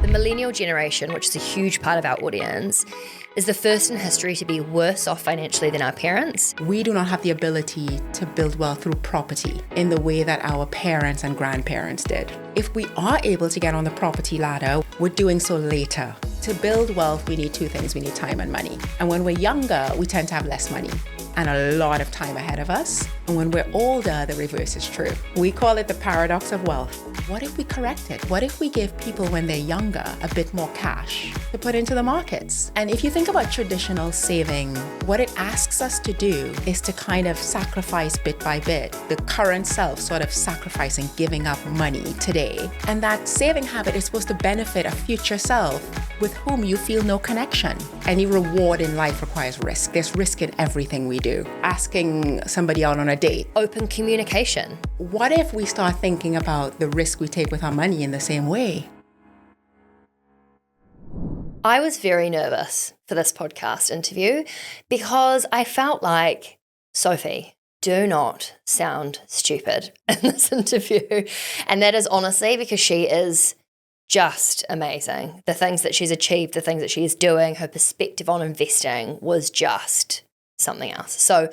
The millennial generation, which is a huge part of our audience, is the first in history to be worse off financially than our parents. We do not have the ability to build wealth through property in the way that our parents and grandparents did. If we are able to get on the property ladder, we're doing so later. To build wealth, we need two things. We need time and money. And when we're younger, we tend to have less money and a lot of time ahead of us. And when we're older, the reverse is true. We call it the paradox of wealth. What if we correct it? What if we give people when they're younger a bit more cash to put into the markets? And if you think about traditional saving, what it asks us to do is to kind of sacrifice bit by bit, the current self sort of sacrificing, giving up money today. And that saving habit is supposed to benefit a future self with whom you feel no connection. Any reward in life requires risk. There's risk in everything we do. Asking somebody out on a date. Open communication. What if we start thinking about the risk we take with our money in the same way? I was very nervous for this podcast interview because I felt like, Sophie, do not sound stupid in this interview. And that is honestly because she is just amazing. The things that she's achieved, the things that she is doing, her perspective on investing was just something else. So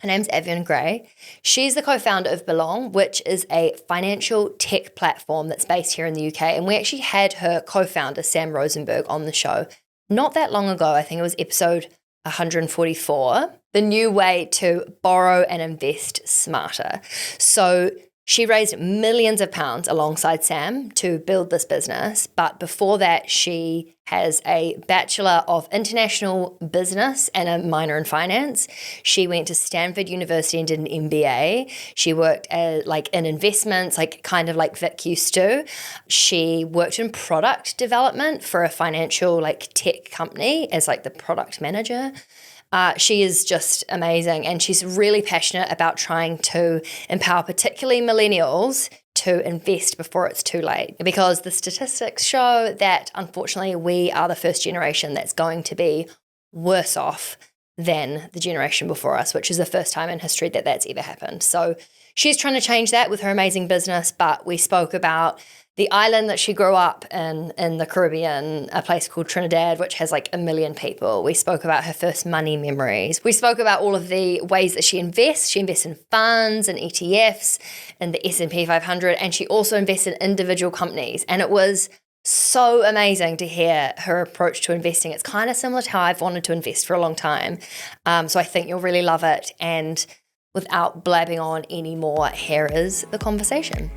her name's Avion Gray. She's the co-founder of Belong, which is a financial tech platform that's based here in the UK. And we actually had her co-founder, Sam Rosenberg, on the show not that long ago. I think it was episode 144, the new way to borrow and invest smarter. So she raised millions of pounds alongside Sam to build this business. But before that, she has a Bachelor of International Business and a minor in finance. She went to Stanford University and did an MBA. She worked in investments, kind of like Vic used to. She worked in product development for a financial tech company as the product manager. She is just amazing, and she's really passionate about trying to empower particularly millennials to invest before it's too late, because the statistics show that unfortunately we are the first generation that's going to be worse off than the generation before us, which is the first time in history that that's ever happened. So she's trying to change that with her amazing business, but we spoke about the island that she grew up in the Caribbean, a place called Trinidad, which has 1 million people. We spoke about her first money memories. We spoke about all of the ways that she invests. She invests in funds and ETFs and the S&P 500, and she also invests in individual companies. And it was so amazing to hear her approach to investing. It's kind of similar to how I've wanted to invest for a long time. So I think you'll really love it. And without blabbing on any more, here is the conversation.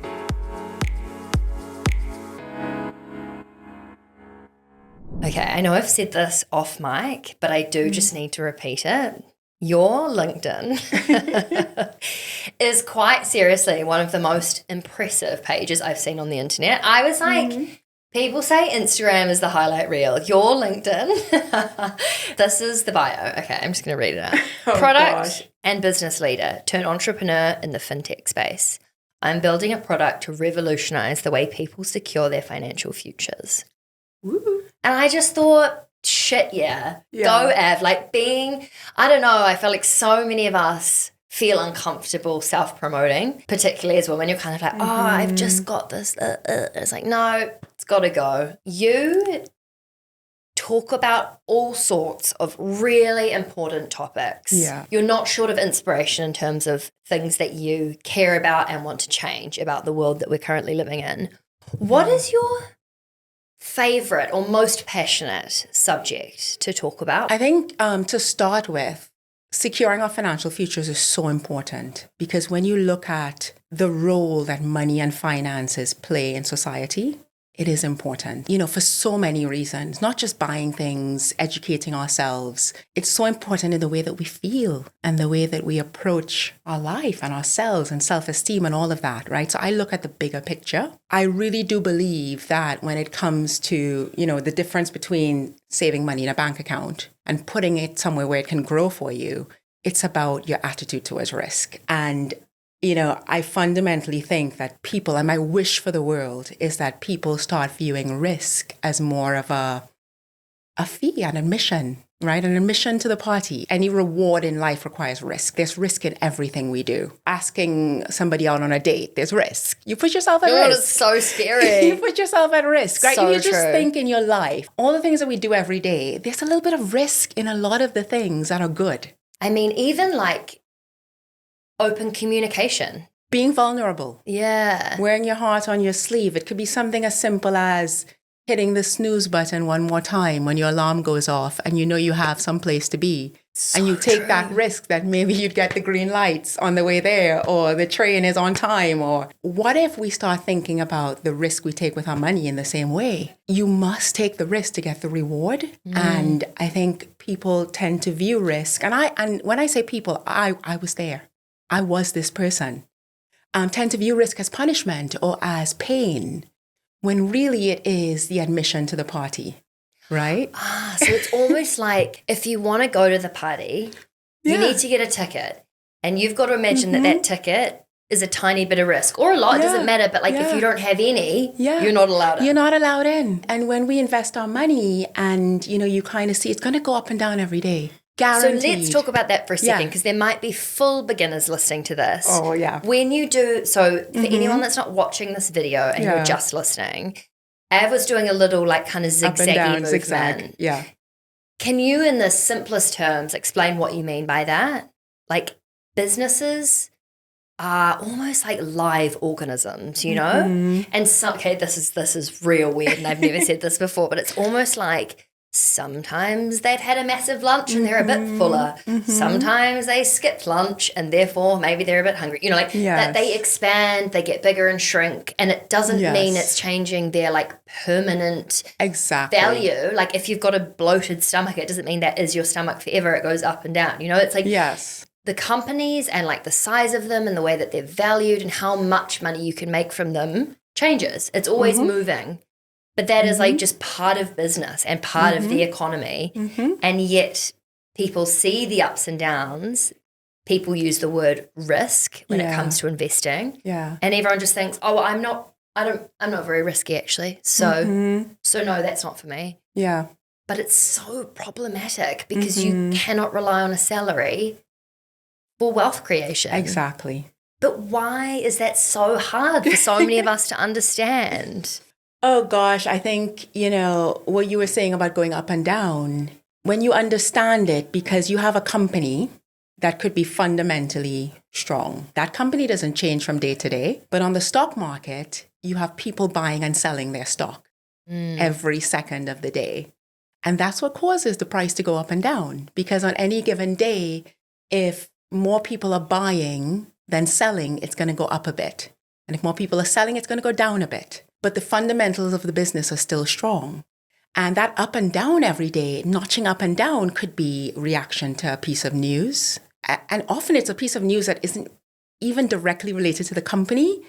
Okay, I know I've said this off mic, but I do just need to repeat it. Your LinkedIn is quite seriously one of the most impressive pages I've seen on the internet. I was people say Instagram is the highlight reel. Your LinkedIn, this is the bio. Okay, I'm just going to read it out. Product and business leader turned entrepreneur in the fintech space. I'm building a product to revolutionize the way people secure their financial futures. Woo. And I just thought, shit, yeah. Go Av. I don't know, I feel like so many of us feel uncomfortable self-promoting, particularly as women. You're kind of like, I've just got this. It's no, it's got to go. You talk about all sorts of really important topics. Yeah. You're not short of inspiration in terms of things that you care about and want to change about the world that we're currently living in. What is your favorite or most passionate subject to talk about? I think to start with, securing our financial futures is so important, because when you look at the role that money and finances play in society, it is important, for so many reasons, not just buying things, educating ourselves. It's so important in the way that we feel and the way that we approach our life and ourselves and self-esteem and all of that, right? So I look at the bigger picture. I really do believe that when it comes to, the difference between saving money in a bank account and putting it somewhere where it can grow for you, it's about your attitude towards risk. And I fundamentally think that people, and my wish for the world is that people start viewing risk as more of a fee, an admission right? An admission to the party. Any reward in life requires risk. There's risk in everything we do. Asking somebody out on a date, there's risk. You put yourself at risk. It's so scary. You put yourself at risk, right? So You just true. think in your life, all the things that we do every day, there's a little bit of risk in a lot of the things that are good. I mean, even like open communication. Being vulnerable. Yeah. Wearing your heart on your sleeve. It could be something as simple as hitting the snooze button one more time when your alarm goes off and you know you have some place to be. And you take that risk that maybe you'd get the green lights on the way there, or the train is on time. Or what if we start thinking about the risk we take with our money in the same way? You must take the risk to get the reward. And I think people tend to view risk. And when I say people, I was there. I was this person. Tend to view risk as punishment or as pain, when really it is the admission to the party, right? So it's almost like if you want to go to the party, you need to get a ticket. And you've got to imagine that ticket is a tiny bit of risk, or a lot, it doesn't matter. But like if you don't have any, you're not allowed in. You're not allowed in. And when we invest our money and, you kind of see it's going to go up and down every day. Guaranteed. So let's talk about that for a second, because there might be full beginners listening to this. Oh, yeah. When you do, so for anyone that's not watching this video and you're just listening, Av was doing a little like kind of zigzaggy movement. Zigzag. Yeah. Can you, in the simplest terms, explain what you mean by that? Like businesses are almost like live organisms, And so, okay, this is real weird, and I've never said this before, but it's almost like sometimes they've had a massive lunch and they're a bit fuller. Sometimes they skipped lunch and therefore maybe they're a bit hungry. That they expand, they get bigger and shrink, and it doesn't mean it's changing their like permanent value. Like if you've got a bloated stomach, it doesn't mean that is your stomach forever. It goes up and down. It's like the companies and like the size of them and the way that they're valued and how much money you can make from them changes. It's always moving. But that is like just part of business and part of the economy. And yet people see the ups and downs. People use the word risk when it comes to investing. Yeah. And everyone just thinks, oh, I'm not very risky actually. So no, that's not for me. Yeah. But it's so problematic because you cannot rely on a salary for wealth creation. Exactly. But why is that so hard for so many of us to understand? Oh, gosh, I think, what you were saying about going up and down, when you understand it, because you have a company that could be fundamentally strong. That company doesn't change from day to day. But on the stock market, you have people buying and selling their stock every second of the day. And that's what causes the price to go up and down. Because on any given day, if more people are buying than selling, it's going to go up a bit. And if more people are selling, it's going to go down a bit. But the fundamentals of the business are still strong. And that up and down every day, notching up and down, could be reaction to a piece of news. And often it's a piece of news that isn't even directly related to the company,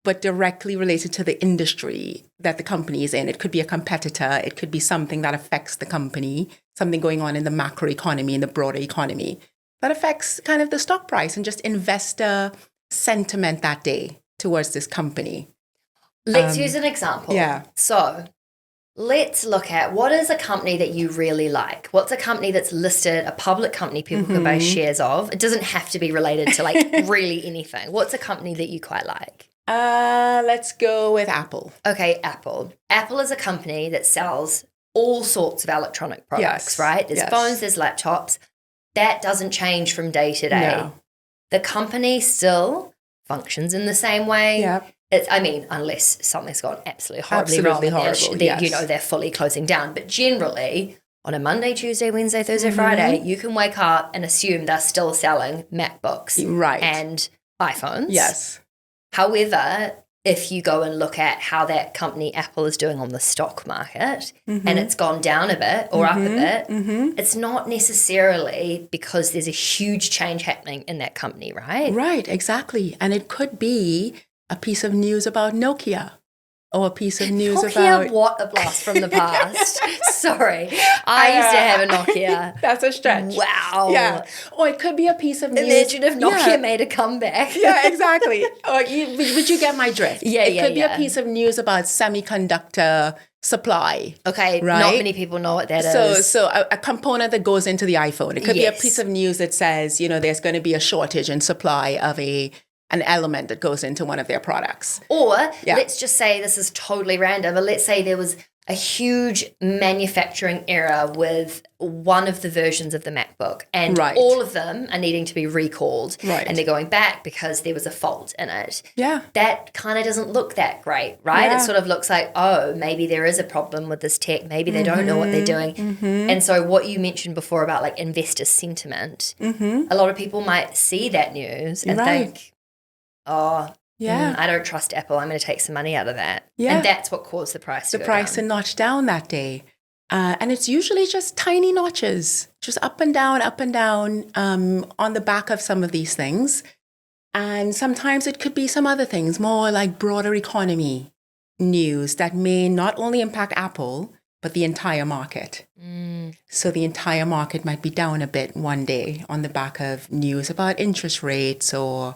but directly related to the industry that the company is in. It could be a competitor. It could be something that affects the company, something going on in the macro economy, in the broader economy, that affects kind of the stock price and just investor sentiment that day towards this company. Let's use an example. Yeah. So let's look at what is a company that you really like? What's a company that's listed, a public company people can buy shares of? It doesn't have to be related to like really anything. What's a company that you quite like? Let's go with Apple. Okay, Apple. Apple is a company that sells all sorts of electronic products, right? There's phones, there's laptops. That doesn't change from day to day. No. The company still functions in the same way. Yep. Unless something's gone absolutely horribly wrong. Horrible, they're fully closing down. But generally, on a Monday, Tuesday, Wednesday, Thursday, Friday, you can wake up and assume they're still selling MacBooks and iPhones. Yes. However, if you go and look at how that company Apple is doing on the stock market and it's gone down a bit or up a bit, it's not necessarily because there's a huge change happening in that company, right? Right, exactly. And it could be a piece of news about Nokia or a piece of news about... What a blast from the past. Sorry. I used to have a Nokia. That's a stretch. Wow. Yeah. Or it could be a piece of news... Imagine if Nokia made a comeback. Yeah, exactly. Would you get my drift? Yeah, It could be a piece of news about semiconductor supply. Okay, right? not many people know what that is. So a component that goes into the iPhone. It could be a Yes. piece of news that says, there's going to be a shortage in supply of an element that goes into one of their products. Or let's just say, this is totally random, but let's say there was a huge manufacturing error with one of the versions of the MacBook, and all of them are needing to be recalled, and they're going back because there was a fault in it. Yeah. That kind of doesn't look that great, right? Yeah. It sort of looks like, oh, maybe there is a problem with this tech. Maybe they don't know what they're doing. And so what you mentioned before about like investor sentiment, a lot of people might see that news and think, oh, I don't trust Apple. I'm going to take some money out of that. Yeah. And that's what caused the price to go down. To notch down that day. And it's usually just tiny notches, just up and down, on the back of some of these things. And sometimes it could be some other things, more like broader economy news that may not only impact Apple, but the entire market. So the entire market might be down a bit one day on the back of news about interest rates or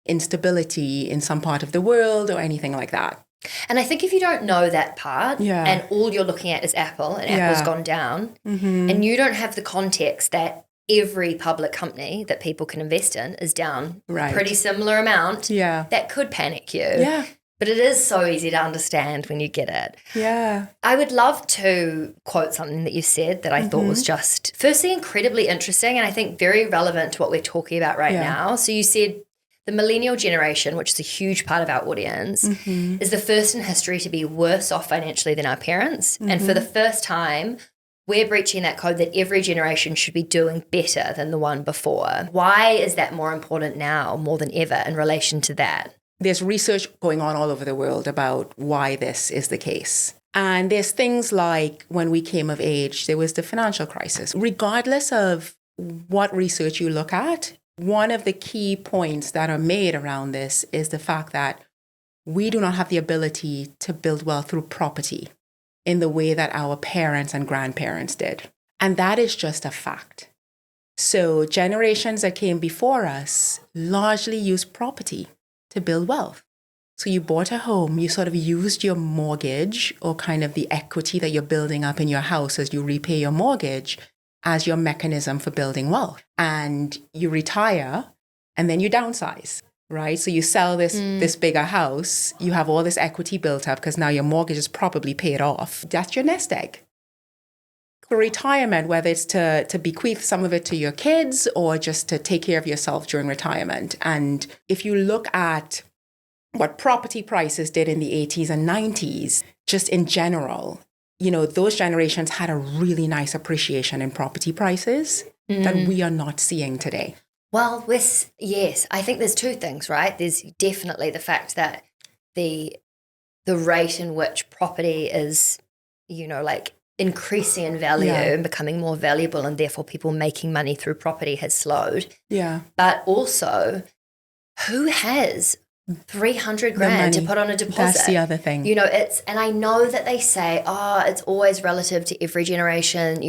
instability in some part of the world or anything like that. And I think if you don't know that part and all you're looking at is Apple and Apple's gone down and you don't have the context that every public company that people can invest in is down a pretty similar amount, that could panic you. Yeah. But it is so easy to understand when you get it. Yeah. I would love to quote something that you said that I thought was just, firstly, incredibly interesting and I think very relevant to what we're talking about right now. So you said, the millennial generation, which is a huge part of our audience, is the first in history to be worse off financially than our parents. And for the first time, we're breaching that code that every generation should be doing better than the one before. Why is that more important now, more than ever, in relation to that? There's research going on all over the world about why this is the case. And there's things like when we came of age, there was the financial crisis. Regardless of what research you look at, one of the key points that are made around this is the fact that we do not have the ability to build wealth through property in the way that our parents and grandparents did. And that is just a fact. So generations that came before us largely used property to build wealth. So you bought a home, you sort of used your mortgage or kind of the equity that you're building up in your house as you repay your mortgage as your mechanism for building wealth. And you retire and then you downsize, right? So you sell this bigger house, you have all this equity built up because now your mortgage is probably paid off. That's your nest egg. For retirement, whether it's to bequeath some of it to your kids or just to take care of yourself during retirement. And if you look at what property prices did in the 80s and 90s, just in general, those generations had a really nice appreciation in property prices that we are not seeing today. Well, yes, I think there's two things, right? There's definitely the fact that the rate in which property is, like increasing in value and becoming more valuable and therefore people making money through property has slowed. Yeah. But also, who has 300 grand to put on a deposit? That's the other thing. And I know that they say, it's always relative to every generation,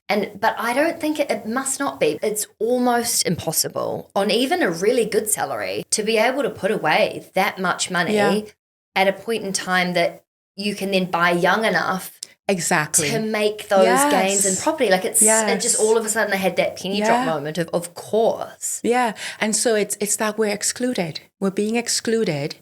but I don't think it must not be. It's almost impossible on even a really good salary to be able to put away that much money at a point in time that you can then buy young enough to make those gains in property. Like it just all of a sudden I had that penny drop moment of course. Yeah. And so it's that we're excluded. We're being excluded.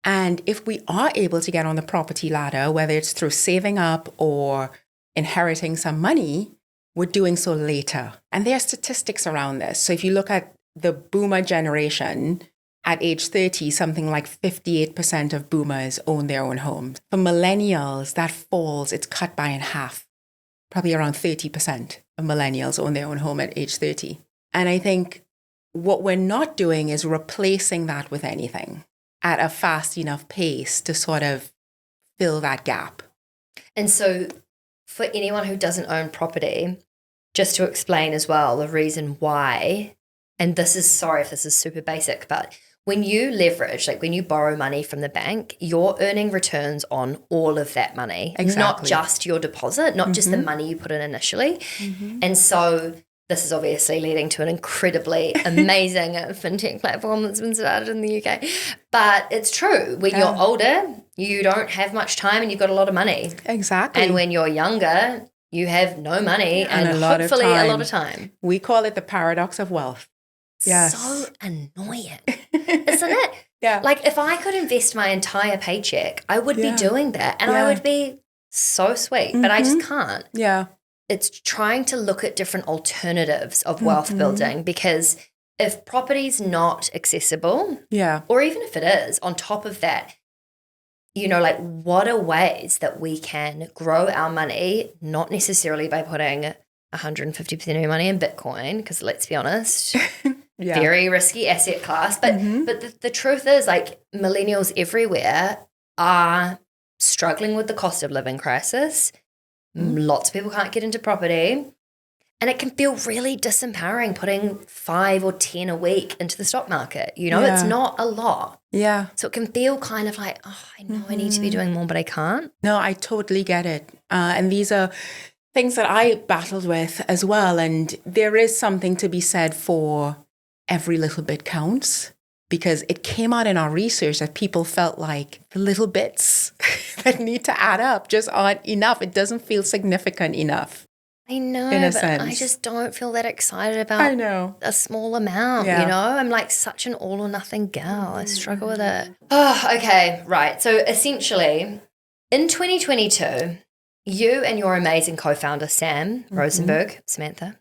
And if we are able to get on the property ladder, whether it's through saving up or inheriting some money, we're doing so later. And there are statistics around this. So if you look at the boomer generation, at age 30, something like 58% of boomers own their own homes. For millennials, that falls, it's cut by in half. Probably around 30% of millennials own their own home at age 30. And I think what we're not doing is replacing that with anything at a fast enough pace to sort of fill that gap. And so for anyone who doesn't own property, just to explain as well the reason why, and this is, sorry if this is super basic, but when you leverage, like when you borrow money from the bank, you're earning returns on all of that money, not just your deposit, not just the money you put in initially. And so this is obviously leading to an incredibly amazing fintech platform that's been started in the UK. But it's true. When you're older, you don't have much time and you've got a lot of money. Exactly. And when you're younger, you have no money and hopefully a lot of time. We call it the paradox of wealth. Yes. So annoying, isn't it? Yeah. Like if I could invest my entire paycheck, I would be doing that. And I would be so sweet, but I just can't. Yeah. It's trying to look at different alternatives of wealth building, because if property's not accessible, or even if it is, on top of that, you know, like what are ways that we can grow our money, not necessarily by putting 150% of your money in Bitcoin, because let's be honest, very risky asset class. But the truth is, like, millennials everywhere are struggling with the cost of living crisis. Lots of people can't get into property, and it can feel really disempowering putting 5 or 10 a week into the stock market. You know, it's not a lot. Yeah. So it can feel kind of like, oh, I know I need to be doing more, but I can't. No, I totally get it. And these are things that I battled with as well. And there is something to be said for every little bit counts, because it came out in our research that people felt like the little bits that need to add up just aren't enough. It doesn't feel significant enough. I know, in a but sense. I just don't feel that excited about a small amount, you know? I'm like such an all or nothing gal. I struggle with it. Oh, okay, right. So essentially, in 2022, you and your amazing co-founder, Sam Rosenberg, Samantha,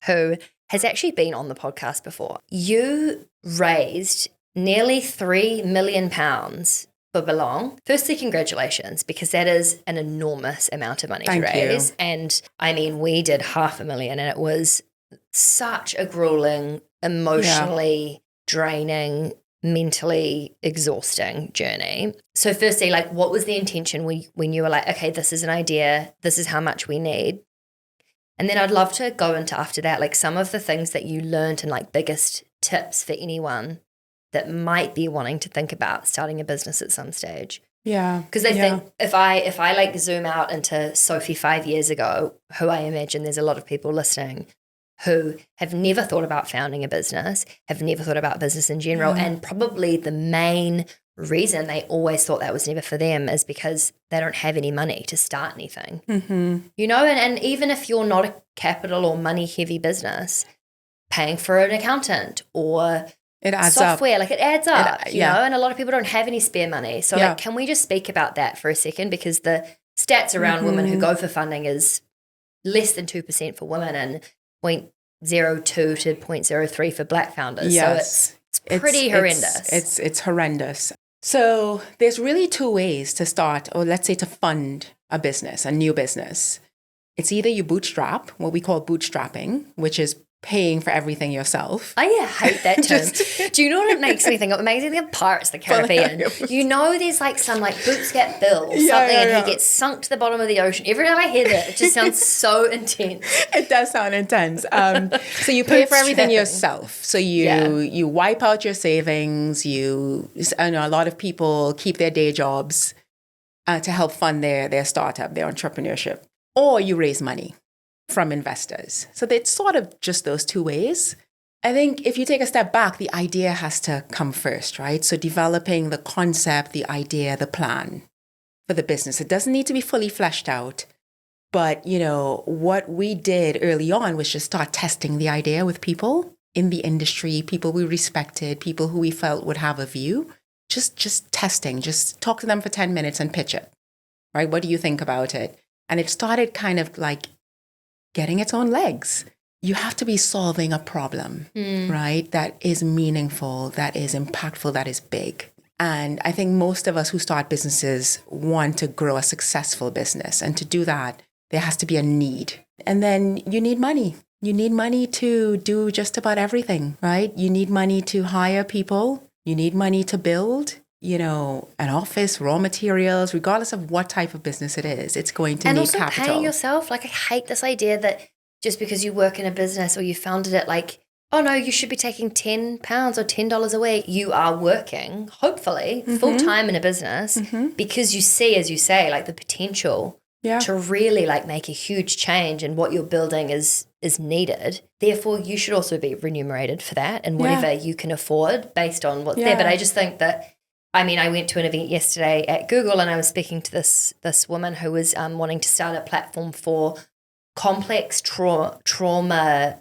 who has actually been on the podcast before, you raised nearly £3 million for Belong. Firstly, congratulations, because that is an enormous amount of money to raise. And I mean, we did $500,000 and it was such a grueling, emotionally draining, mentally exhausting journey. So firstly, like, what was the intention when you were like, okay, this is an idea, this is how much we need? And then I'd love to go into after that, like some of the things that you learned and like biggest tips for anyone that might be wanting to think about starting a business at some stage. Yeah. Because I think if I like zoom out into Sophie 5 years ago, who I imagine there's a lot of people listening who have never thought about founding a business, have never thought about business in general, and probably the main reason they always thought that was never for them is because they don't have any money to start anything. You know, and even if you're not a capital or money heavy business, paying for an accountant or it adds software, up. like it adds up, you know, and a lot of people don't have any spare money. So like, can we just speak about that for a second? Because the stats around women who go for funding is less than 2% for women and 0.02 to 0.03 for Black founders. So it's pretty horrendous. It's horrendous. So there's really two ways to start, or let's say to fund a business, a new business. It's either you bootstrap, what we call bootstrapping, which is paying for everything yourself. I hate that term. Do you know what it makes me think of? It makes me think of Pirates of the Caribbean. You know, there's like some like bootstrap Bill or something, and he gets sunk to the bottom of the ocean. Every time I hear that, it just sounds so intense. It does sound intense. So you pay for everything yourself. So you wipe out your savings. I know a lot of people keep their day jobs to help fund their startup, their entrepreneurship, or you raise money from investors. So it's sort of just those two ways. I think if you take a step back, the idea has to come first, right? So developing the concept, the idea, the plan for the business. It doesn't need to be fully fleshed out. But, you know, what we did early on was just start testing the idea with people in the industry, people we respected, people who we felt would have a view. Just testing, just talk to them for 10 minutes and pitch it, right? What do you think about it? And it started kind of like getting its own legs. You have to be solving a problem, right? That is meaningful, that is impactful, that is big. And I think most of us who start businesses want to grow a successful business. And to do that, there has to be a need. And then you need money. You need money to do just about everything, right? You need money to hire people. You need money to build, you know, an office, raw materials, regardless of what type of business it is, it's going to need capital. And also paying yourself. Like, I hate this idea that just because you work in a business or you founded it, like, oh no, you should be taking £10 or $10 a week. You are working, hopefully, full time in a business because you see, as you say, like the potential to really like make a huge change, and what you're building is is needed. Therefore, you should also be remunerated for that and whatever you can afford based on what's there. But I just think that, I mean, I went to an event yesterday at Google and I was speaking to this woman who was wanting to start a platform for complex trauma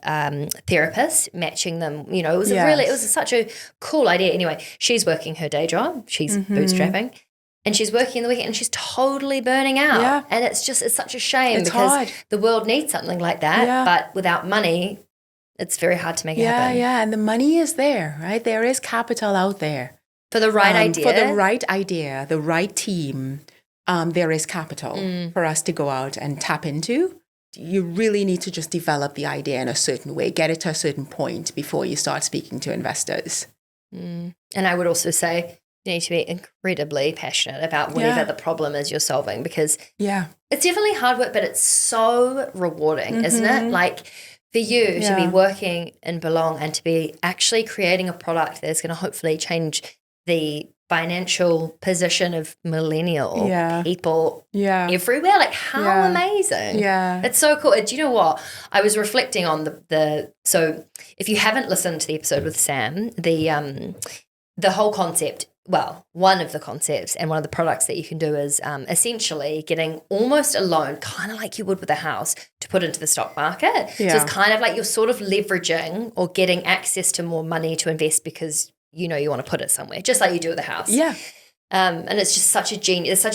therapists, matching them. You know, it was it was such a cool idea. Anyway, she's working her day job. She's bootstrapping. And she's working in the weekend and she's totally burning out. Yeah. And it's such a shame because the world needs something like that. Yeah. But without money, it's very hard to make it happen. Yeah, and the money is there, right? There is capital out there. For the right idea. For the right idea, the right team, there is capital for us to go out and tap into. You really need to just develop the idea in a certain way, get it to a certain point before you start speaking to investors. And I would also say, you need to be incredibly passionate about whatever the problem is you're solving because it's definitely hard work, but it's so rewarding, isn't it? Like for you to be working in Belong and to be actually creating a product that's going to hopefully change the financial position of millennial people everywhere. Like how amazing. Yeah. It's so cool. Do you know what? I was reflecting on so if you haven't listened to the episode with Sam, the whole concept, well, one of the concepts and one of the products that you can do is essentially getting almost a loan, kind of like you would with a house, to put into the stock market. Yeah. So it's kind of like you're sort of leveraging or getting access to more money to invest because you know you want to put it somewhere, just like you do with a house. Yeah. And it's just such a genius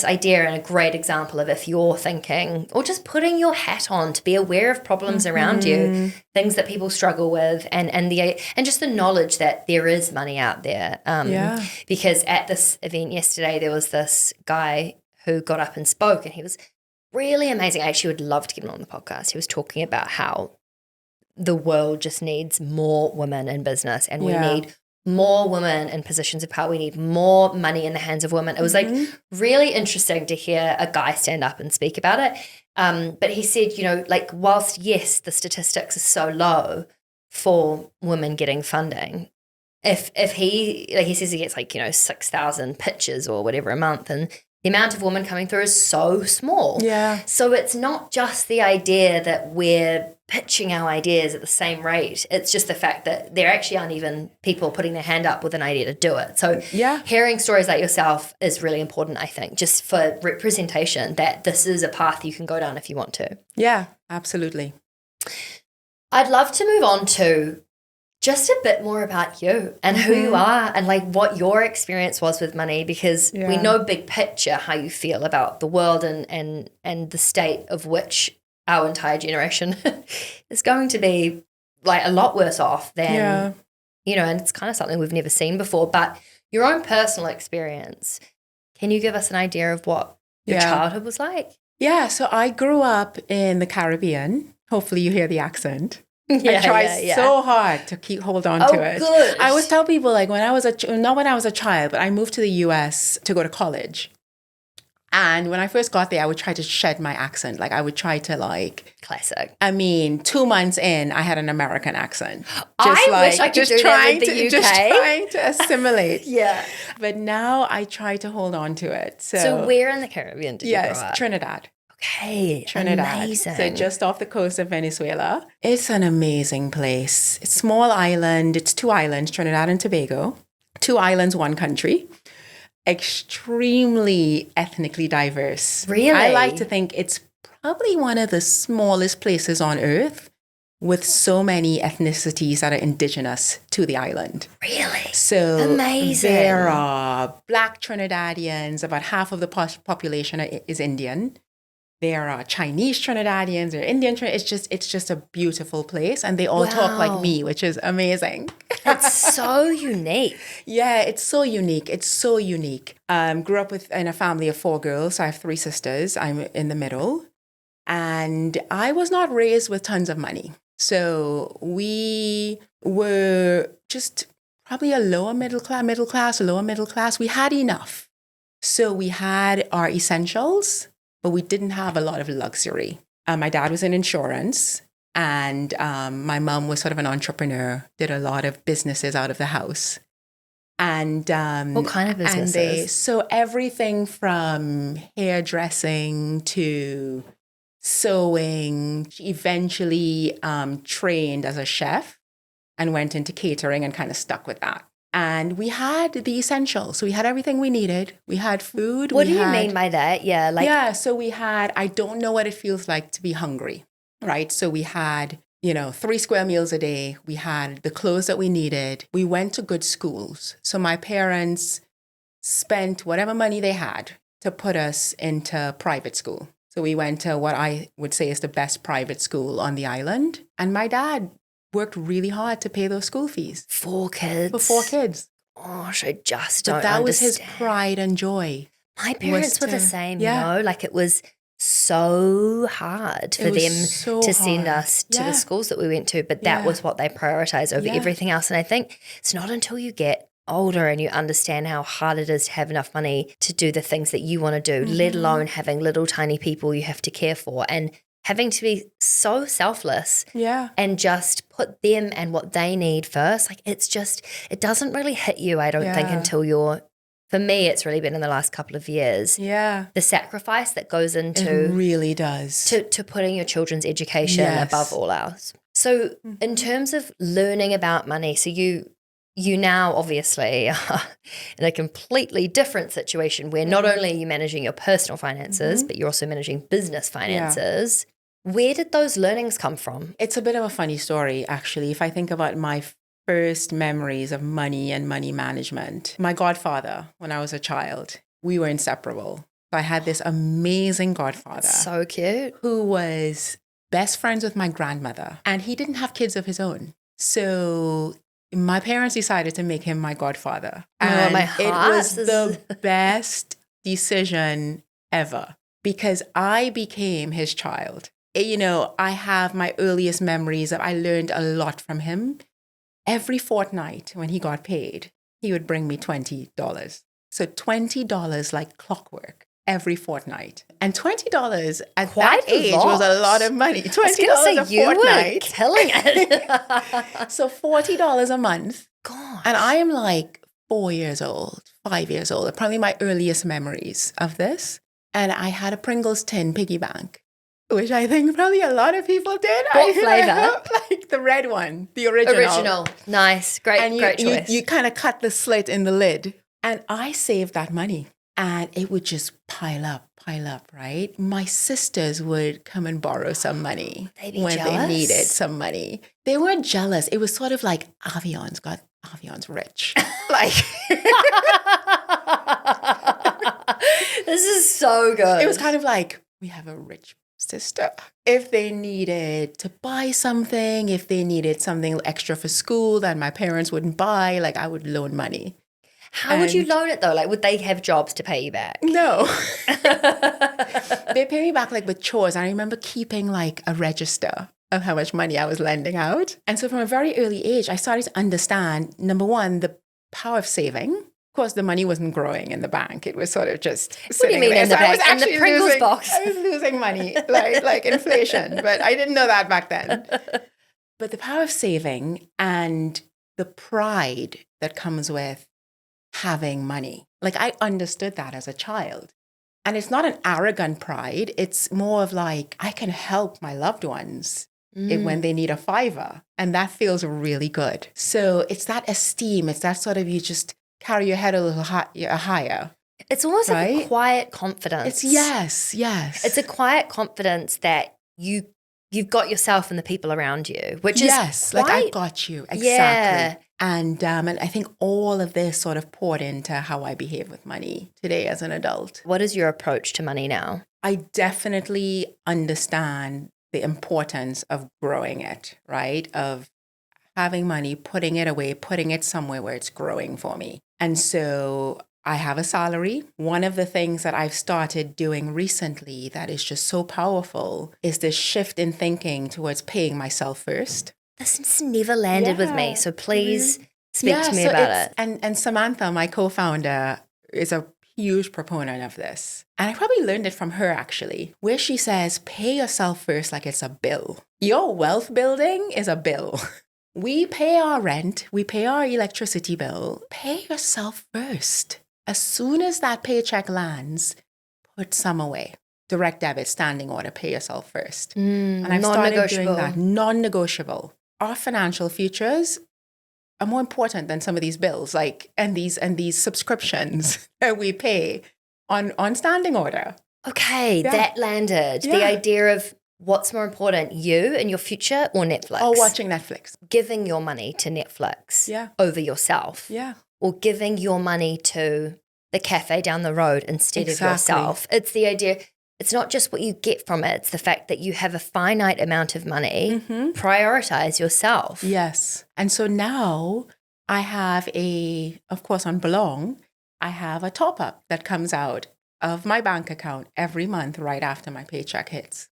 idea and a great example of if you're thinking or just putting your hat on to be aware of problems around you, things that people struggle with and just the knowledge that there is money out there. Because at this event yesterday, there was this guy who got up and spoke and he was really amazing. I actually would love to get him on the podcast. He was talking about how the world just needs more women in business and we need more women in positions of power. We need more money in the hands of women. It was like really interesting to hear a guy stand up and speak about it. But he said, you know, like whilst, yes, the statistics are so low for women getting funding, if he, like he says he gets like, you know, 6,000 pitches or whatever a month and the amount of women coming through is so small. Yeah. So it's not just the idea that we're pitching our ideas at the same rate. It's just the fact that there actually aren't even people putting their hand up with an idea to do it. So hearing stories like yourself is really important, I think, just for representation that this is a path you can go down if you want to. Yeah, absolutely. I'd love to move on to just a bit more about you and who you are and like what your experience was with money because we know big picture how you feel about the world and the state of which our entire generation is going to be like a lot worse off than, you know, and it's kind of something we've never seen before. But your own personal experience, can you give us an idea of what your childhood was like? Yeah, so I grew up in the Caribbean. Hopefully you hear the accent. I tried so hard to hold on to it. Good. I always tell people like not when I was a child, but I moved to the US to go to college. And when I first got there, I would try to shed my accent. Like I would try to like classic. I mean, 2 months in, I had an American accent. I wish I could do that with the UK. Just trying to assimilate. But now I try to hold on to it. So where in the Caribbean did you grow up? Trinidad. Okay, Trinidad. Amazing. So just off the coast of Venezuela. It's an amazing place. It's a small island. It's 2 islands, Trinidad and Tobago. 2 islands, 1 country. Extremely ethnically diverse. Really? I like to think it's probably one of the smallest places on earth with so many ethnicities that are indigenous to the island. Really? So amazing. There are Black Trinidadians. About half of the population is Indian. There are Chinese Trinidadians or Indian Trinidadians. It's just a beautiful place. And they all talk like me, which is amazing. It's so unique. Yeah, it's so unique. It's so unique. Grew up in a family of 4 girls. So I have 3 sisters. I'm in the middle. And I was not raised with tons of money. So we were just probably a lower middle class. We had enough. So we had our essentials, but we didn't have a lot of luxury. My dad was in insurance and my mom was sort of an entrepreneur, did a lot of businesses out of the house. And what kind of businesses? So everything from hairdressing to sewing. She eventually trained as a chef and went into catering and kind of stuck with that. And we had the essentials. So we had everything we needed. We had food. What do you mean by that? Yeah. Yeah. So we had, I don't know what it feels like to be hungry, right? So we had, 3 square meals a day. We had the clothes that we needed. We went to good schools. So my parents spent whatever money they had to put us into private school. So we went to what I would say is the best private school on the island. And my dad worked really hard to pay those school fees. 4 kids. For 4 kids. Gosh, I just don't That understand. was his pride and joy. My parents were the same, Like it was so hard for them to send us to the schools that we went to, but that was what they prioritized over everything else. And I think it's not until you get older and you understand how hard it is to have enough money to do the things that you want to do, let alone having little tiny people you have to care for and having to be so selfless and just put them and what they need first. Like it doesn't really hit you, I don't think, until for me, it's really been in the last couple of years. Yeah. The sacrifice that goes into it really does to putting your children's education above all else. So in terms of learning about money, so you now obviously are in a completely different situation where not only are you managing your personal finances, but you're also managing business finances. Where did those learnings come from? It's a bit of a funny story, actually. If I think about my first memories of money and money management, my godfather, when I was a child, we were inseparable. I had this amazing godfather. So cute. Who was best friends with my grandmother. And he didn't have kids of his own. So my parents decided to make him my godfather. And my heart it was the best decision ever because I became his child. I have my earliest memories of I learned a lot from him. Every fortnight when he got paid, he would bring me $20. So $20 like clockwork every fortnight. And $20 at that age was a lot of money. $20 a fortnight. Were killing it. So $40 a month. Gosh. And I am like 4 years old, 5 years old. Probably my earliest memories of this. And I had a Pringles tin piggy bank, which I think probably a lot of people did. What flavor? Like the red one, the original. Nice. Great choice. You kind of cut the slit in the lid. And I saved that money. And it would just pile up, right? My sisters would come and borrow some money when they needed some money. They weren't jealous. It was sort of like Avion's rich. Like this is so good. It was kind of like, we have a rich sister. If they needed to buy something, if they needed something extra for school that my parents wouldn't buy, like I would loan money. How would you loan it though? Like, would they have jobs to pay you back? No. They pay me back like with chores. I remember keeping like a register of how much money I was lending out. And so from a very early age, I started to understand, number one, the power of saving. Of course, the money wasn't growing in the bank. It was sort of just sitting there. In the bank? In the Pringles box? I was losing money, like inflation. But I didn't know that back then. But the power of saving and the pride that comes with having money. Like I understood that as a child. And it's not an arrogant pride. It's more of like, I can help my loved ones when they need a $5. And that feels really good. So it's that esteem. It's that sort of, you just carry your head a little higher. It's almost like a quiet confidence. Yes. It's a quiet confidence that you've got yourself and the people around you, which is like I got you. Exactly. Yeah. And I think all of this sort of poured into how I behave with money today as an adult. What is your approach to money now? I definitely understand the importance of growing it, right? Of having money, putting it away, putting it somewhere where it's growing for me. And so I have a salary. One of the things that I've started doing recently that is just so powerful is this shift in thinking towards paying myself first. This has never landed with me, so please speak to me about it. And Samantha, my co-founder, is a huge proponent of this. And I probably learned it from her, actually, where she says, pay yourself first like it's a bill. Your wealth building is a bill. We pay our rent, we pay our electricity bill. Pay yourself first. As soon as that paycheck lands, put some away. direct debit, standing order, pay yourself first. And I've started doing that. Non-negotiable. Our financial futures are more important than some of these bills, and these subscriptions that we pay on standing order. Okay, that landed. The idea of what's more important, you and your future or Netflix? Or watching Netflix. Giving your money to Netflix over yourself. Yeah. Or giving your money to the cafe down the road instead of yourself. It's the idea, it's not just what you get from it, it's the fact that you have a finite amount of money. Prioritize yourself. Yes. And so now I have of course on Belong, I have a top-up that comes out of my bank account every month right after my paycheck hits.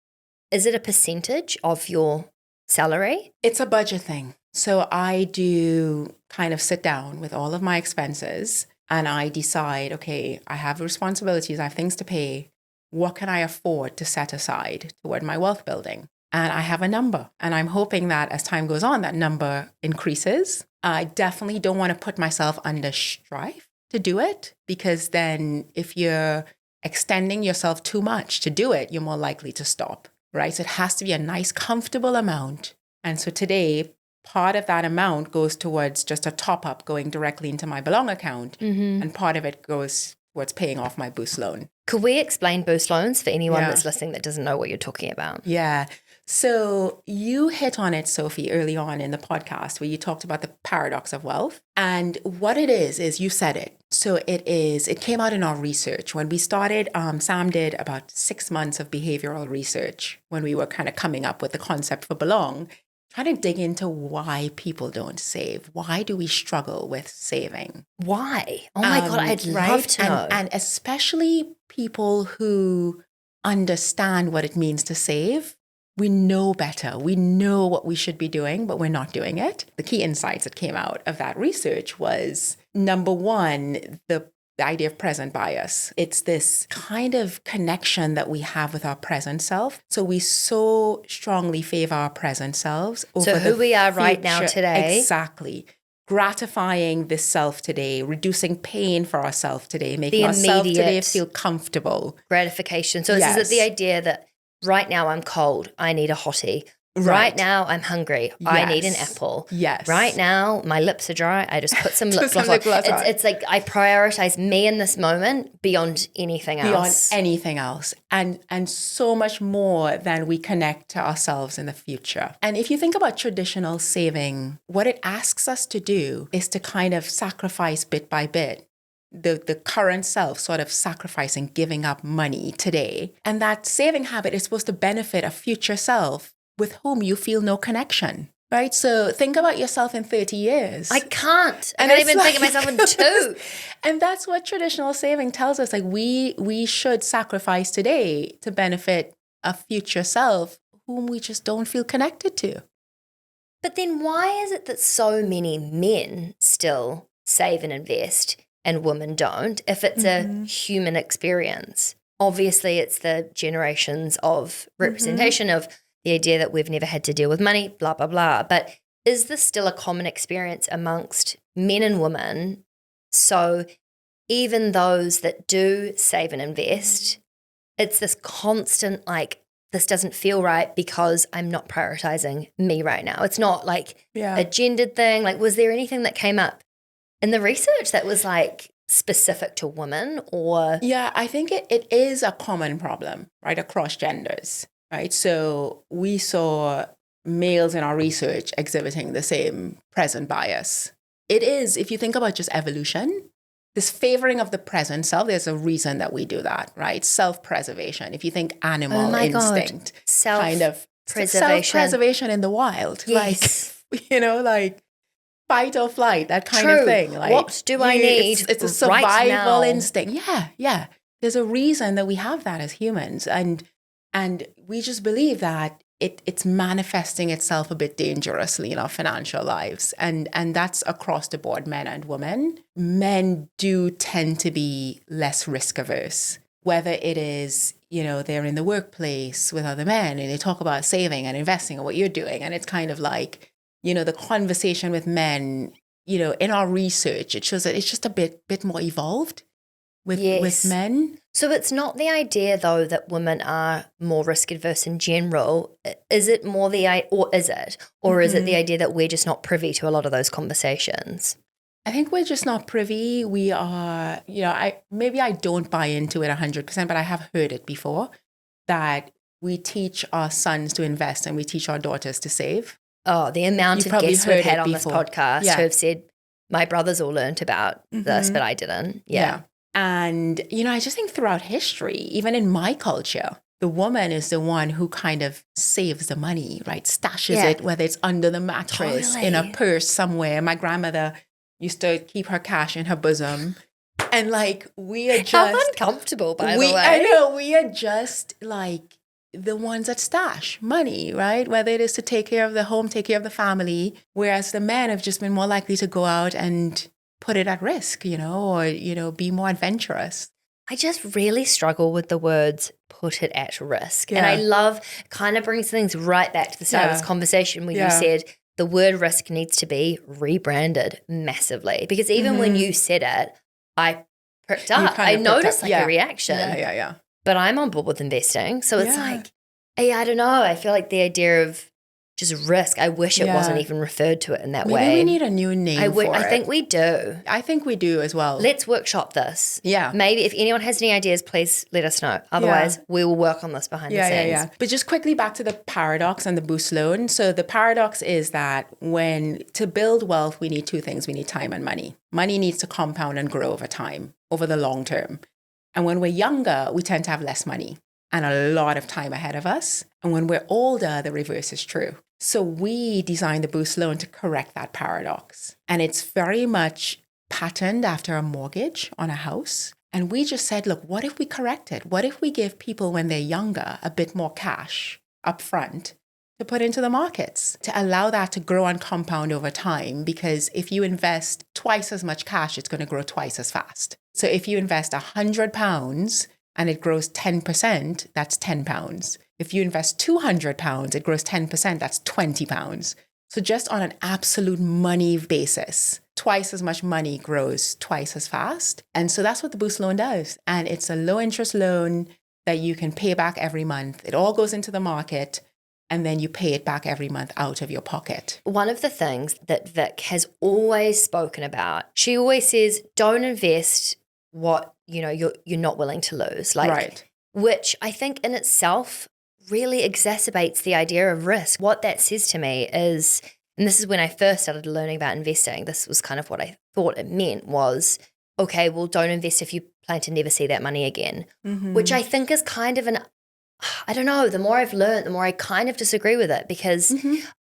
Is it a percentage of your salary? It's a budget thing. So I do kind of sit down with all of my expenses and I decide, okay, I have responsibilities, I have things to pay. What can I afford to set aside toward my wealth building? And I have a number. And I'm hoping that as time goes on, that number increases. I definitely don't want to put myself under strife to do it, because then if you're extending yourself too much to do it, you're more likely to stop, right? So it has to be a nice, comfortable amount. And so today, part of that amount goes towards just a top up going directly into my Belong account. And part of it goes towards paying off my Boost loan. Could we explain Boost loans for anyone that's listening that doesn't know what you're talking about? Yeah. So you hit on it, Sophie, early on in the podcast where you talked about the paradox of wealth. And what it is you said it. So it came out in our research. When we started, Sam did about 6 months of behavioral research when we were kind of coming up with the concept for Belong, trying to dig into why people don't save. Why do we struggle with saving? Why? Oh my God, I'd love to know. And especially people who understand what it means to save. We know better. We know what we should be doing, but we're not doing it. The key insights that came out of that research was, number one, the idea of present bias. It's this kind of connection that we have with our present self. So we so strongly favor our present selves over who we are right now today. Exactly. Gratifying this self today, reducing pain for ourselves today, making ourselves today feel comfortable. Gratification. So this is the idea that right now I'm cold, I need a hottie. Right now I'm hungry, I need an apple. Yes. Right now my lips are dry, I just put some lip gloss on. It's like I prioritize me in this moment beyond anything else. Beyond anything else. And so much more than we connect to ourselves in the future. And if you think about traditional saving, what it asks us to do is to kind of sacrifice bit by bit. The current self sort of sacrificing, giving up money today. And that saving habit is supposed to benefit a future self with whom you feel no connection, right? So think about yourself in 30 years. I can't. I can't even think of myself in 2. And that's what traditional saving tells us. Like we should sacrifice today to benefit a future self whom we just don't feel connected to. But then why is it that so many men still save and invest and women don't, if it's a human experience? Obviously, it's the generations of representation of the idea that we've never had to deal with money, blah, blah, blah. But is this still a common experience amongst men and women? So even those that do save and invest, it's this constant, like, this doesn't feel right because I'm not prioritizing me right now. It's not like a gendered thing. Like, was there anything that came up in the research that was like specific to women or? Yeah, I think it is a common problem, right, across genders, right? So we saw males in our research exhibiting the same present bias. It is, if you think about just evolution, this favoring of the present self, there's a reason that we do that, right? Self-preservation. If you think animal instinct, kind of self-preservation in the wild, yes. like fight or flight, that kind of thing. Like, what do I need? It's a survival instinct. Yeah. There's a reason that we have that as humans. And we just believe that it's manifesting itself a bit dangerously in our financial lives. And that's across the board, men and women. Men do tend to be less risk averse, whether it is, they're in the workplace with other men and they talk about saving and investing and what you're doing. And it's kind of like, the conversation with men, in our research, it shows that it's just a bit more evolved. with men. So it's not the idea, though, that women are more risk adverse in general. Is it more or is it the idea that we're just not privy to a lot of those conversations? I think we're just not privy. We are, I don't buy into it 100%, but I have heard it before that we teach our sons to invest and we teach our daughters to save. Oh, the amount of guests we've had on this podcast who have said, my brothers all learnt about this, but I didn't. Yeah. And, I just think throughout history, even in my culture, the woman is the one who kind of saves the money, right? Stashes it, whether it's under the mattress, in a purse somewhere. My grandmother used to keep her cash in her bosom. And we are just... How uncomfortable, by the way. I know, we are just the ones that stash money, right? Whether it is to take care of the home, take care of the family, whereas the men have just been more likely to go out and put it at risk, or, be more adventurous. I just really struggle with the words put it at risk. And I love, kind of brings things right back to the start of this conversation when you said the word risk needs to be rebranded massively. Because even when you said it, I pricked up. I noticed a reaction. Yeah. But I'm on board with investing. So it's I don't know. I feel like the idea of just risk, I wish it wasn't even referred to it in that way. Maybe we need a new name for it. I think we do. I think we do as well. Let's workshop this. Yeah. Maybe if anyone has any ideas, please let us know. Otherwise, we will work on this behind the scenes. Yeah. But just quickly back to the paradox and the boost loan. So the paradox is that to build wealth, we need two things. We need time and money. Money needs to compound and grow over time, over the long term. And when we're younger, we tend to have less money and a lot of time ahead of us. And when we're older, the reverse is true. So we designed the boost loan to correct that paradox. And it's very much patterned after a mortgage on a house. And we just said, look, what if we correct it? What if we give people when they're younger a bit more cash up front to put into the markets, to allow that to grow and compound over time? Because if you invest twice as much cash, it's going to grow twice as fast. So if you invest £100 and it grows 10%, that's £10. If you invest £200, it grows 10%, that's £20. So just on an absolute money basis, twice as much money grows twice as fast. And so that's what the boost loan does. And it's a low interest loan that you can pay back every month. It all goes into the market and then you pay it back every month out of your pocket. One of the things that Vic has always spoken about, she always says, don't invest what you're not willing to lose. Right. Which I think in itself really exacerbates the idea of risk. What that says to me is, and this is when I first started learning about investing, this was kind of what I thought it meant was, okay, well, don't invest if you plan to never see that money again, which I think is kind of I don't know, the more I've learned, the more I kind of disagree with it, because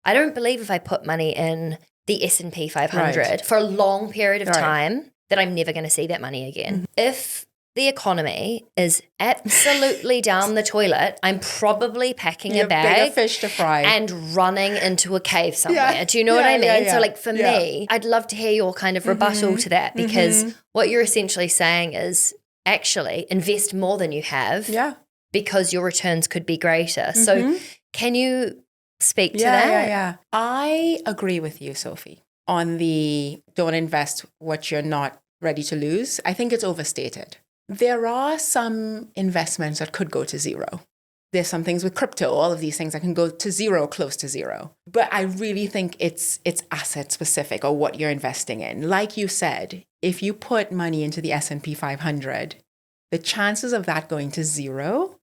I don't believe if I put money in the S&P 500 for a long period of time that I'm never going to see that money again. If the economy is absolutely down the toilet, I'm probably packing a bag, bigger fish to fry, and running into a cave somewhere. Do you know what I mean? So for me, I'd love to hear your kind of rebuttal to that, because what you're essentially saying is actually invest more than you have because your returns could be greater. So can you speak to that? Yeah. I agree with you, Sophie, on the don't invest what you're not ready to lose. I think it's overstated. There are some investments that could go to zero. There's some things with crypto, all of these things that can go to zero, close to zero. But I really think it's asset specific, or what you're investing in. Like you said, if you put money into the S&P 500, the chances of that going to zero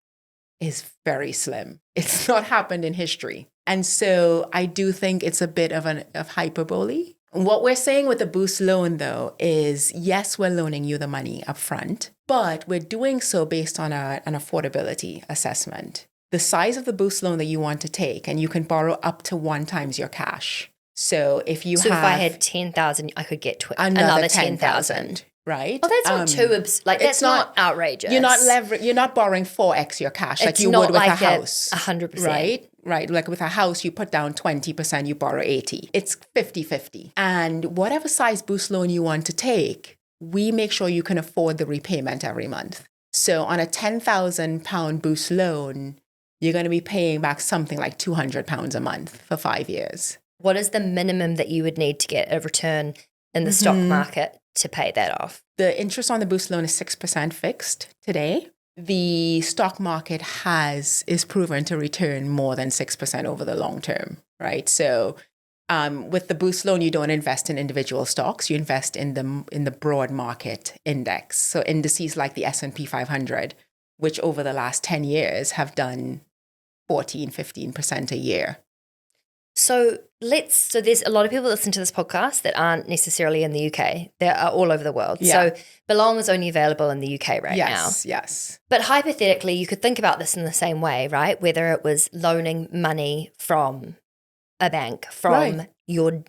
is very slim. It's not happened in history. And so I do think it's a bit of hyperbole. What we're saying with the boost loan, though, is yes, we're loaning you the money up front, but we're doing so based on an affordability assessment. The size of the boost loan that you want to take, and you can borrow up to 1 times your cash. So if I had 10,000, I could get another 10,000. Right? Oh, that's not too that's not outrageous. You're not borrowing 4x your cash like you would with a house. 100%. Right. Like with a house, you put down 20%, you borrow 80. It's 50-50. And whatever size boost loan you want to take, we make sure you can afford the repayment every month. So on a £10,000 boost loan, you're going to be paying back something like £200 a month for 5 years. What is the minimum that you would need to get a return in the stock market to pay that off. The interest on the boost loan is 6% fixed today. The stock market is proven to return more than 6% over the long term, right? So with the boost loan, you don't invest in individual stocks. You invest in the broad market index. So indices like the S&P 500, which over the last 10 years have done 14, 15% a year. So there's a lot of people listen to this podcast that aren't necessarily in the UK. They are all over the world. Yeah. So Belong is only available in the UK now. Yes. But hypothetically, you could think about this in the same way, right? Whether it was loaning money from a bank, from your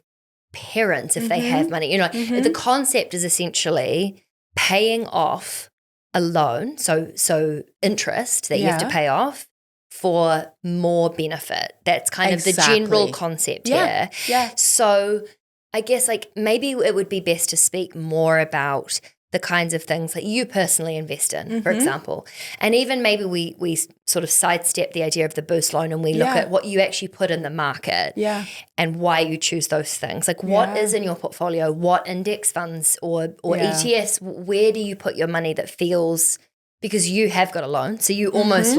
parents if they have money. The concept is essentially paying off a loan, so interest that you have to pay off for more benefit. That's kind of the general concept here. Yeah. So I guess maybe it would be best to speak more about the kinds of things that you personally invest in, for example. And even maybe we sort of sidestep the idea of the boost loan and we look at what you actually put in the market and why you choose those things. What is in your portfolio? What index funds or ETFs, where do you put your money that feels, because you have got a loan, so you almost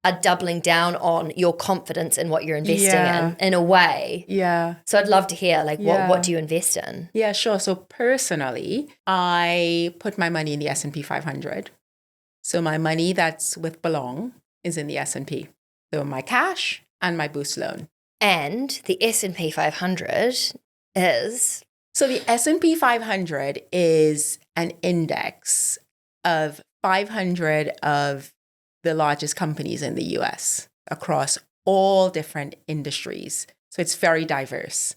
are doubling down on your confidence in what you're investing in a way. Yeah. So I'd love to hear, what do you invest in? Yeah, sure. So personally, I put my money in the S&P 500. So my money that's with Belong is in the S&P. So my cash and my boost loan. And the S&P 500 is? So the S&P 500 is an index of 500 of the largest companies in the US across all different industries. So it's very diverse.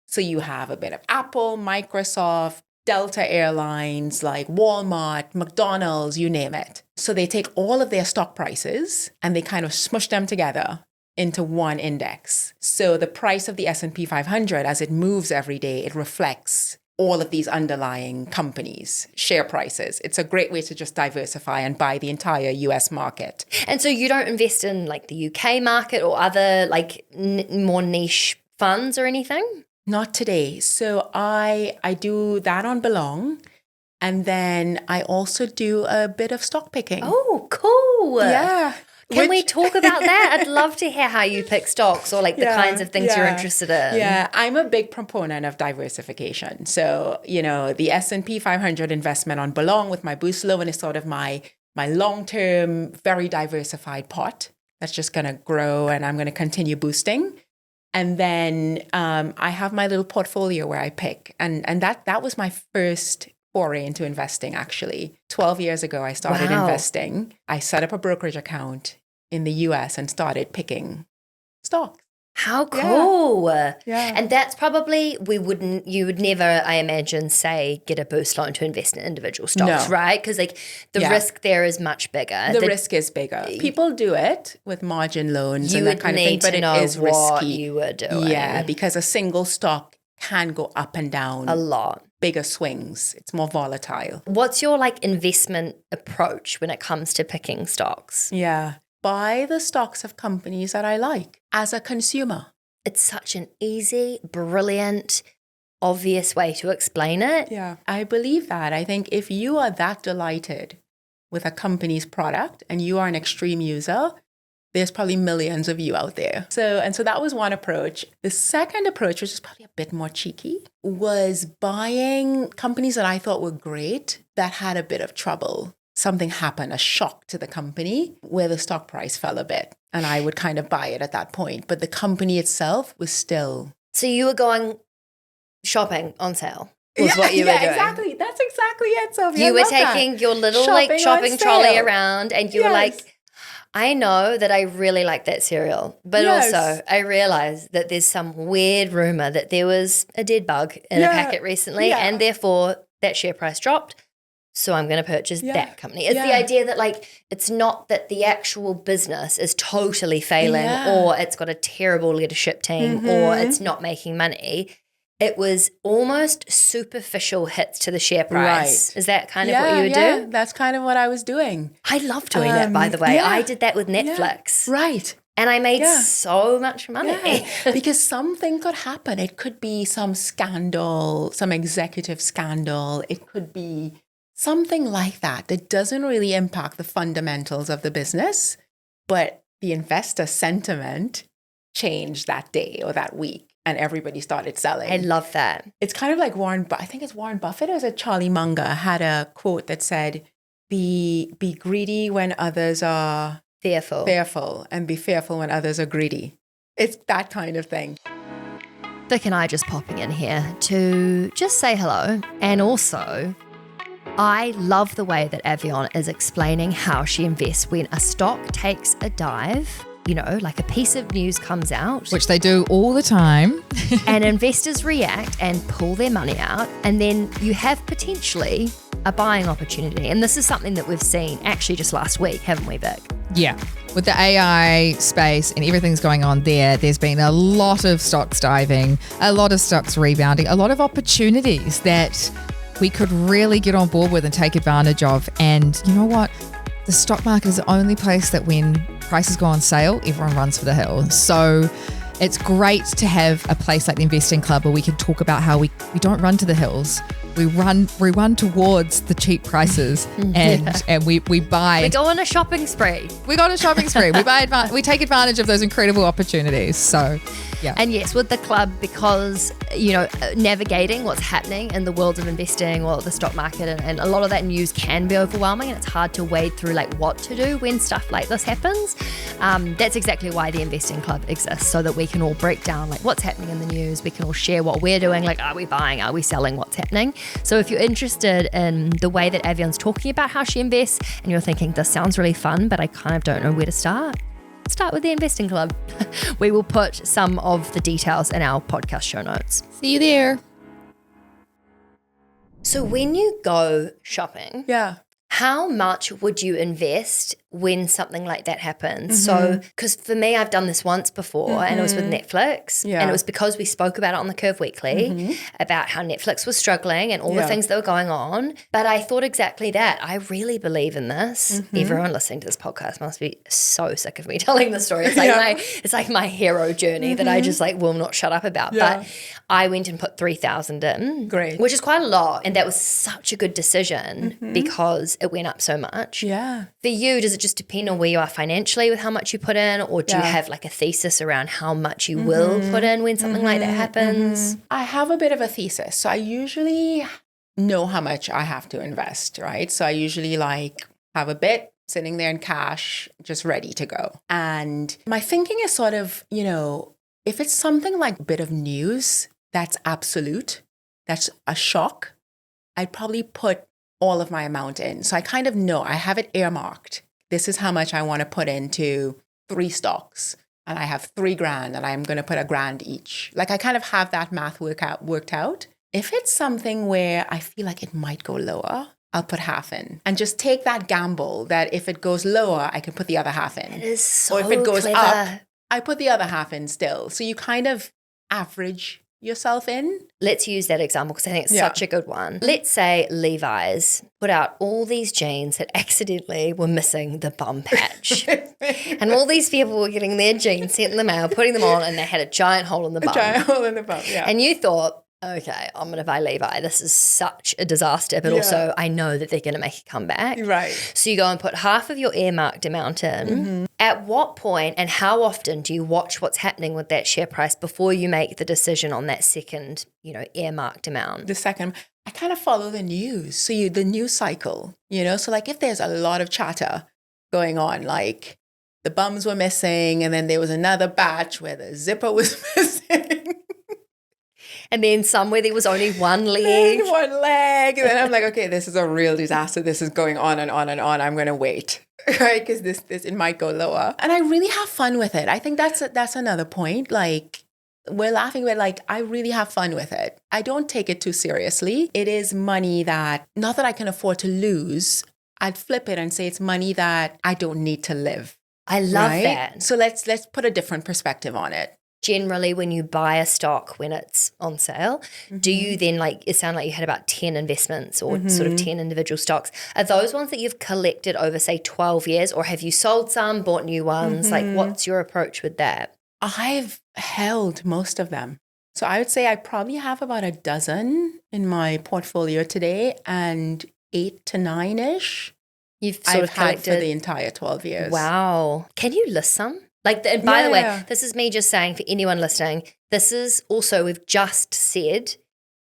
So you have a bit of Apple, Microsoft, Delta Airlines, like Walmart, McDonald's, you name it. So they take all of their stock prices and they kind of smush them together into one index. So the price of the S&P 500, as it moves every day, it reflects all of these underlying companies' share prices. It's a great way to just diversify and buy the entire US market. And so you don't invest in the UK market or other more niche funds or anything? Not today. So I do that on Belong. And then I also do a bit of stock picking. Oh, cool. Yeah. Can we talk about that? I'd love to hear how you pick stocks or the kinds of things you're interested in. Yeah, I'm a big proponent of diversification. So, the S&P 500 investment on Belong with my boost loan is sort of my long-term, very diversified pot that's just going to grow and I'm going to continue boosting. And then I have my little portfolio where I pick. And that was my first foray into investing, actually. 12 years ago, I started investing. I set up a brokerage account in the US and started picking stocks. How cool. Yeah. And that's probably, you would never, I imagine, say, get a boost loan to invest in individual stocks, right? Because the risk there is much bigger. The risk is bigger. People do it with margin loans and that kind of thing, but it is risky. What you were doing. Yeah, because a single stock can go up and down. A lot. Bigger swings. It's more volatile. What's your investment approach when it comes to picking stocks? Yeah. Buy the stocks of companies that I like as a consumer. It's such an easy, brilliant, obvious way to explain it. Yeah. I believe that. I think if you are that delighted with a company's product and you are an extreme user, there's probably millions of you out there. So that was one approach. The second approach, which is probably a bit more cheeky, was buying companies that I thought were great that had a bit of trouble. Something happened, a shock to the company where the stock price fell a bit. And I would kind of buy it at that point. But the company itself was still... So you were going shopping on sale? Was what you were doing. Exactly. That's exactly it, Sylvia. You were taking your little shopping trolley around and you were like... I know that I really like that cereal, but also I realize that there's some weird rumor that there was a dead bug in a packet recently and therefore that share price dropped. So I'm going to purchase that company. It's the idea that it's not that the actual business is totally failing or it's got a terrible leadership team or it's not making money. It was almost superficial hits to the share price. Right. Is that kind of what you would do? That's kind of what I was doing. I love doing that, by the way. I did that with Netflix. Right. And I made so much money. Yeah, because something could happen. It could be some scandal, some executive scandal. It could be something like that that doesn't really impact the fundamentals of the business, but the investor sentiment changed that day or that week and everybody started selling. I love that. It's kind of like I think it's Warren Buffett or is it Charlie Munger had a quote that said, be greedy when others are fearful, and be fearful when others are greedy. It's that kind of thing. Vic and I just popping in here to just say hello. And also, I love the way that Avion is explaining how she invests when a stock takes a dive, you know, like a piece of news comes out. Which they do all the time. And investors react and pull their money out. And then you have potentially a buying opportunity. And this is something that we've seen actually just last week, haven't we, Vic? Yeah. With the AI space and everything's going on there's been a lot of stocks diving, a lot of stocks rebounding, a lot of opportunities that we could really get on board with and take advantage of. And you know what? The stock market is the only place that when prices go on sale, everyone runs for the hills. So it's great to have a place like the Investing Club where we can talk about how we don't run to the hills. We run towards the cheap prices and we buy. We go on a shopping spree. We go on a shopping spree. We take advantage of those incredible opportunities. So, yeah. And yes, with the club, because, you know, navigating what's happening in the world of investing or the stock market and a lot of that news can be overwhelming and it's hard to wade through like what to do when stuff like this happens. That's exactly why the Investing Club exists, so that we can all break down like what's happening in the news. We can all share what we're doing. Like, are we buying? Are we selling? What's happening? So if you're interested in the way that Avion's talking about how she invests and you're thinking, this sounds really fun, but I kind of don't know where to start with the Investing Club. We will put some of the details in our podcast show notes. See you there. So when you go shopping, how much would you invest when something like that happens? So, because for me, I've done this once before and it was with Netflix. And it was because we spoke about it on the Curve Weekly about how Netflix was struggling and all the things that were going on. But I thought exactly that. I really believe in this. Everyone listening to this podcast must be so sick of me telling the story. It's like my hero journey that I just like will not shut up about. But I went and put 3,000 in. Great. Which is quite a lot. And that was such a good decision because it went up so much. Yeah. For you, does it just depend on where you are financially with how much you put in, or do you have like a thesis around how much you will put in when something like that happens? I have a bit of a thesis. So I usually know how much I have to invest, right? So I usually like have a bit sitting there in cash, just ready to go. And my thinking is sort of, you know, if it's something like a bit of news that's absolute, that's a shock, I'd probably put all of my amount in. So I kind of know, I have it earmarked. This is how much I want to put into 3 stocks. And I have $3,000 and I'm going to put $1,000 each. Like I kind of have that math worked out. If it's something where I feel like it might go lower, I'll put half in and just take that gamble that if it goes lower, I can put the other half in. It is so Or if it goes clever. up, I put the other half in still. So you kind of average yourself in. Let's use that example because I think it's such a good one. Let's say Levi's put out all these jeans that accidentally were missing the bum patch. And all these people were getting their jeans sent in the mail, putting them on, and they had a giant hole in the bum. A giant hole in the bum, yeah. And you thought, okay, I'm going to buy Levi. This is such a disaster, but also I know that they're going to make a comeback. Right. So you go and put half of your earmarked amount in. At what point and how often do you watch what's happening with that share price before you make the decision on that second, you know, earmarked amount? The second, I kind of follow the news. So the news cycle, you know, so like if there's a lot of chatter going on, like the bums were missing and then there was another batch where the zipper was missing. And then somewhere there was only one leg. One leg. And then I'm like, okay, this is a real disaster. This is going on and on and on. I'm going to wait, right? Because this it might go lower. And I really have fun with it. I think that's another point. Like, we're laughing, but like, I really have fun with it. I don't take it too seriously. It is money that, not that I can afford to lose. I'd flip it and say it's money that I don't need to live. I love that. So let's put a different perspective on it. generally when you buy a stock when it's on sale, do you then it sounded like you had about 10 investments or sort of 10 individual stocks. Are those ones that you've collected over, say, 12 years, or have you sold some, bought new ones? Like, what's your approach with that? I've held most of them. So I would say I probably have about a dozen in my portfolio today, and 8 to 9-ish You've sort of had collected for the entire 12 years. Wow. Can you list some? And by the way, this is me just saying for anyone listening, this is also, we've just said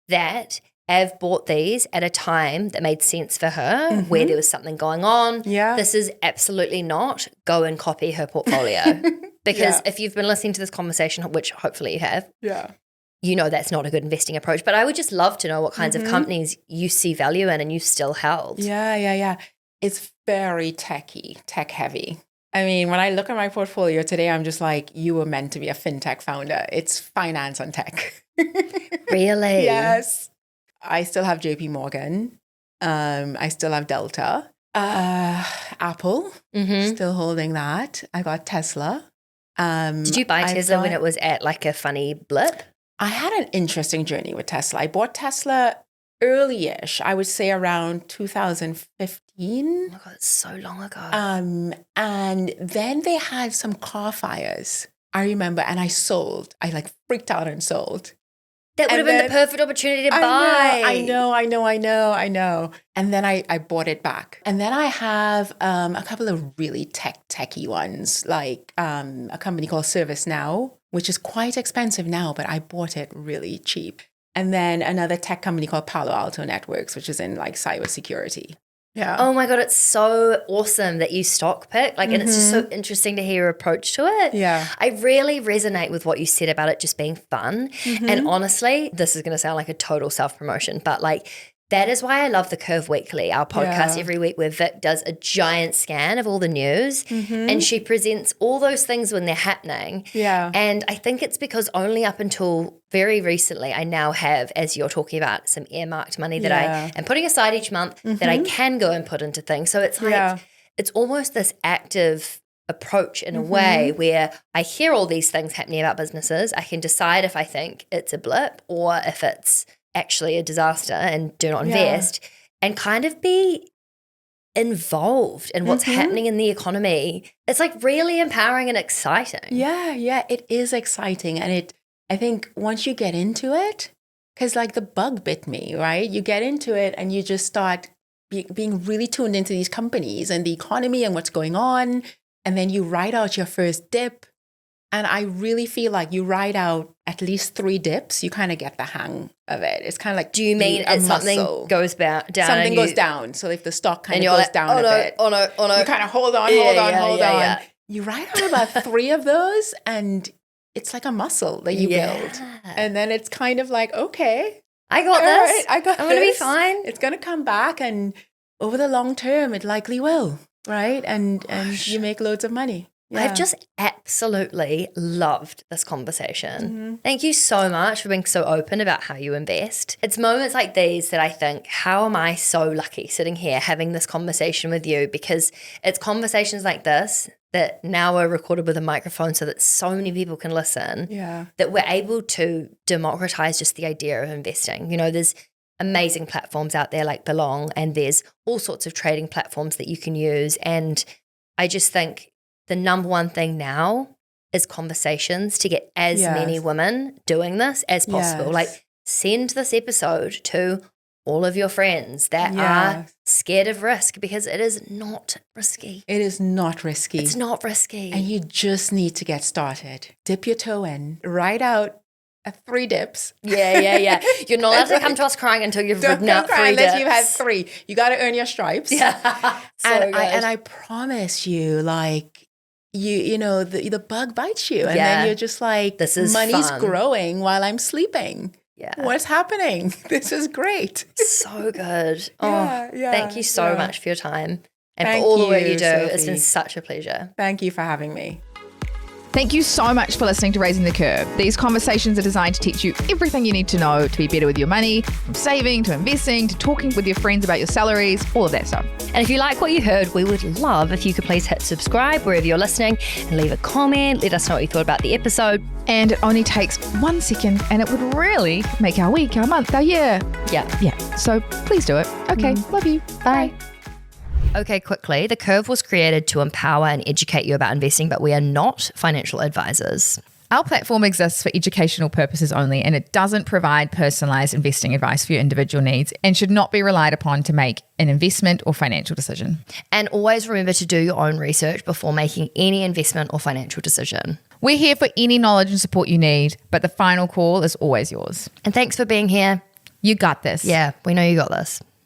that Av bought these at a time that made sense for her, where there was something going on. Yeah. This is absolutely not go and copy her portfolio. Because if you've been listening to this conversation, which hopefully you have, you know that's not a good investing approach. But I would just love to know what kinds of companies you see value in and you've still held. Yeah. It's very tech heavy. I mean, when I look at my portfolio today, I'm just like, you were meant to be a fintech founder. It's finance and tech. Really? Yes. I still have JP Morgan. I still have Delta. Apple, still holding that. I got Tesla. Did you buy Tesla when it was at like a funny blip? I had an interesting journey with Tesla. I bought Tesla early-ish, I would say around 2015. Oh my God, it's so long ago. And then they had some car fires, I remember, and I sold. I freaked out and sold. That would have been the perfect opportunity to buy. I know. And then I bought it back. And then I have a couple of really techie ones, like a company called ServiceNow, which is quite expensive now, but I bought it really cheap. And then another tech company called Palo Alto Networks, which is in cybersecurity. Yeah. Oh my God, it's so awesome that you stock pick. And it's just so interesting to hear your approach to it. Yeah. I really resonate with what you said about it just being fun. And honestly, this is going to sound like a total self-promotion, but that is why I love The Curve Weekly, our podcast every week, where Vic does a giant scan of all the news and she presents all those things when they're happening. Yeah. And I think it's because only up until very recently, I now have, as you're talking about, some earmarked money that I am putting aside each month that I can go and put into things. So it's it's almost this active approach in a way where I hear all these things happening about businesses. I can decide if I think it's a blip or if it's actually a disaster and do not invest, and kind of be involved in what's happening in the economy. It's really empowering and exciting. Yeah, it is exciting. And I think once you get into it, because the bug bit me, right? You get into it and you just start being really tuned into these companies and the economy and what's going on. And then you ride out your first dip. And I really feel like you ride out at least 3 dips, you kind of get the hang of it. It's kind of like, do you mean if something goes down? Something goes down. So if the stock kind of goes down a bit, oh no. You kind of hold on. You ride out about 3 of those, and it's like a muscle that you build. And then it's kind of like, okay, I got this. Right, I'm going to be fine. It's going to come back, and over the long term, it likely will, right? And you make loads of money. Yeah. I've just absolutely loved this conversation. Thank you so much for being so open about how you invest. It's moments like these that I think, how am I so lucky sitting here having this conversation with you? Because it's conversations like this that now are recorded with a microphone so that so many people can listen, that we're able to democratize just the idea of investing. There's amazing platforms out there like Belong, and there's all sorts of trading platforms that you can use. And I just think the number one thing now is conversations to get as many women doing this as possible. Send this episode to all of your friends that are scared of risk, because it is not risky. It is not risky. It's not risky. And you just need to get started. Dip your toe in, ride out 3 dips. Yeah. You're not allowed to come to us crying until you've ridden out 3 dips. Unless you've had 3. You got to earn your stripes. Yeah. And I promise you, the bug bites you, and then you're just like, this is money's fun. Growing while I'm sleeping. Yeah. What's happening? This is great. So good. Thank you so much for your time and Thank for all the work you, you do. Sophie. It's been such a pleasure. Thank you for having me. Thank you so much for listening to Raising the Curve. These conversations are designed to teach you everything you need to know to be better with your money, from saving to investing to talking with your friends about your salaries, all of that stuff. And if you like what you heard, we would love if you could please hit subscribe wherever you're listening and leave a comment. Let us know what you thought about the episode. And it only takes 1 second and it would really make our week, our month, our year. Yeah. So please do it. Okay. Love you. Bye. Okay, quickly. The Curve was created to empower and educate you about investing, but we are not financial advisors. Our platform exists for educational purposes only, and it doesn't provide personalized investing advice for your individual needs and should not be relied upon to make an investment or financial decision. And always remember to do your own research before making any investment or financial decision. We're here for any knowledge and support you need, but the final call is always yours. And thanks for being here. You got this. Yeah, we know you got this.